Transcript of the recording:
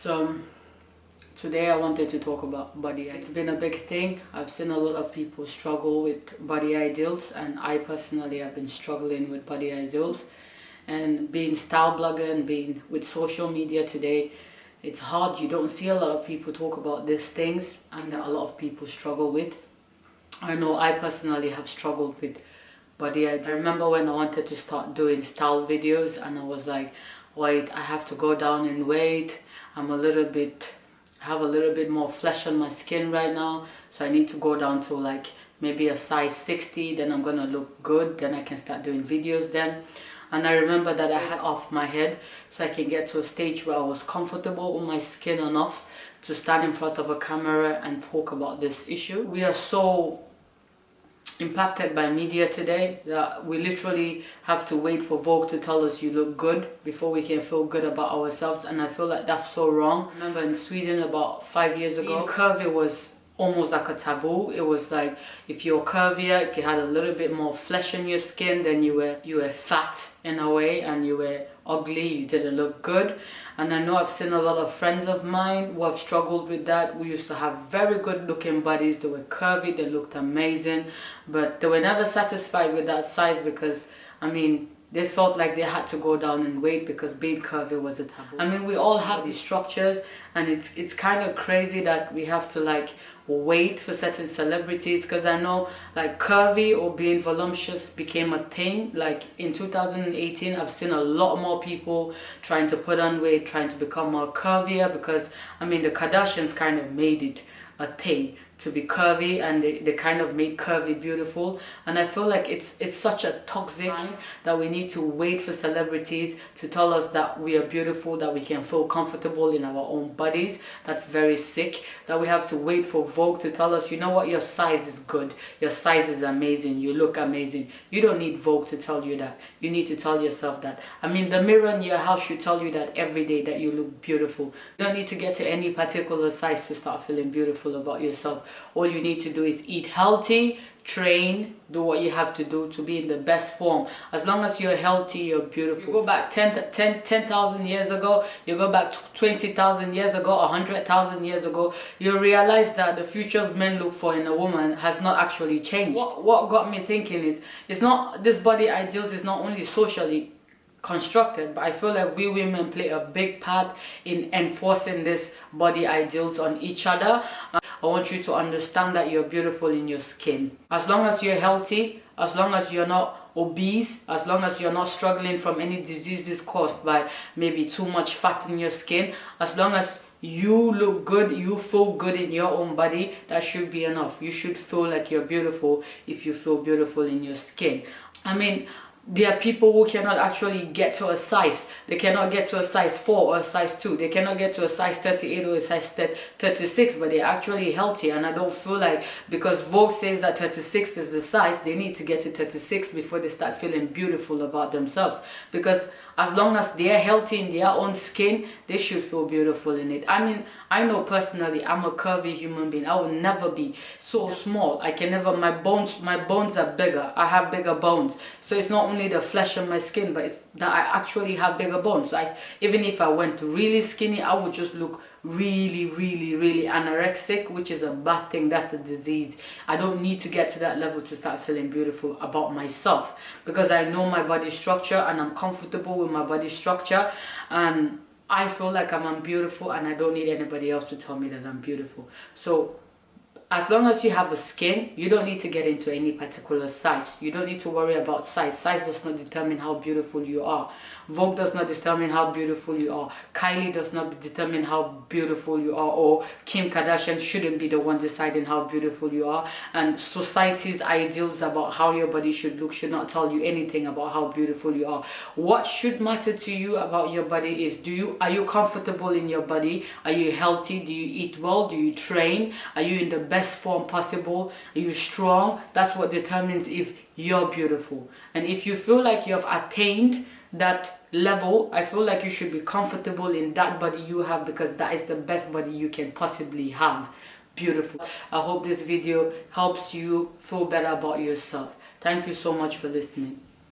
So today I wanted to talk about body. It's been a big thing. I've seen a lot of people struggle with body ideals, and I personally have been struggling with body ideals. And being style blogger and being with social media today, it's hard. You don't see a lot of people talk about these things, and a lot of people struggle with. I know I personally have struggled with body ideals. I remember when I wanted to start doing style videos, and I was like, wait, I have to go down in weight. I have a little bit more flesh on my skin right now, so I need to go down to like maybe a size 60, then I'm gonna look good, then I can start doing videos then. And I remember that I had off my head so I can get to a stage where I was comfortable with my skin enough to stand in front of a camera and talk about this issue. We are so impacted by media today that we literally have to wait for Vogue to tell us you look good before we can feel good about ourselves, and I feel like that's so wrong. I remember in Sweden about 5 years ago, being curvy was almost like a taboo. It was like if you're curvier, if you had a little bit more flesh on your skin, then you were fat in a way, and you were ugly, you didn't look good. And I know I've seen a lot of friends of mine who have struggled with that. We used to have very good looking bodies. They were curvy, they looked amazing, but they were never satisfied with that size because, I mean, they felt like they had to go down in weight because being curvy was a taboo. I mean, we all have these structures, and it's kind of crazy that we have to like wait for certain celebrities, because I know like curvy or being voluptuous became a thing. Like in 2018, I've seen a lot more people trying to put on weight, trying to become more curvier, because I mean the Kardashians kind of made it a thing to be curvy, and they kind of made curvy beautiful. And I feel like it's such a toxic that we need to wait for celebrities to tell us that we are beautiful, that we can feel comfortable in our own bodies. That's very sick, that we have to wait for Vogue to tell us, you know what, your size is good, your size is amazing, you look amazing. You don't need Vogue to tell you that. You need to tell yourself that. I mean, the mirror in your house should tell you that every day, that you look beautiful. You don't need to get to any particular size to start feeling beautiful about yourself. All you need to do is eat healthy, train, do what you have to do to be in the best form. As long as you're healthy, you're beautiful. You go back 10,000 years ago, you go back 20,000 years ago, 100,000 years ago, you realize that the futures men look for in a woman has not actually changed. What got me thinking is, it's not, this body ideals is not only socially constructed, but I feel like we women play a big part in enforcing this body ideals on each other. I want you to understand that you're beautiful in your skin. As long as you're healthy, as long as you're not obese, as long as you're not struggling from any diseases caused by maybe too much fat in your skin, as long as you look good, you feel good in your own body, that should be enough. You should feel like you're beautiful if you feel beautiful in your skin. I mean, there are people who cannot actually get to a size. They cannot get to a size 4 or a size 2. They cannot get to a size 38 or a size 36, but they're actually healthy. And I don't feel like because Vogue says that 36 is the size, they need to get to 36 before they start feeling beautiful about themselves. Because as long as they're healthy in their own skin, they should feel beautiful in it. I mean, I know personally, I'm a curvy human being. I will never be so small. I can never, my bones are bigger. I have bigger bones. So it's not only the flesh on my skin, but it's that I actually have bigger bones. Like, even if I went really skinny, I would just look really anorexic, which is a bad thing. That's a disease. I don't need to get to that level to start feeling beautiful about myself, because I know my body structure and I'm comfortable with my body structure, and I feel like I'm beautiful, and I don't need anybody else to tell me that I'm beautiful. So as long as you have a skin, you don't need to get into any particular size. You don't need to worry about size. Size does not determine how beautiful you are. Vogue does not determine how beautiful you are. Kylie does not determine how beautiful you are, or Kim Kardashian shouldn't be the one deciding how beautiful you are. And society's ideals about how your body should look should not tell you anything about how beautiful you are. What should matter to you about your body is, are you comfortable in your body? Are you healthy? Do you eat well? Do you train? Are you in the best form possible? Are you strong? That's what determines if you're beautiful. And if you feel like you have attained that level, I feel like you should be comfortable in that body you have, because that is the best body you can possibly have. Beautiful. I hope this video helps you feel better about yourself. Thank you so much for listening.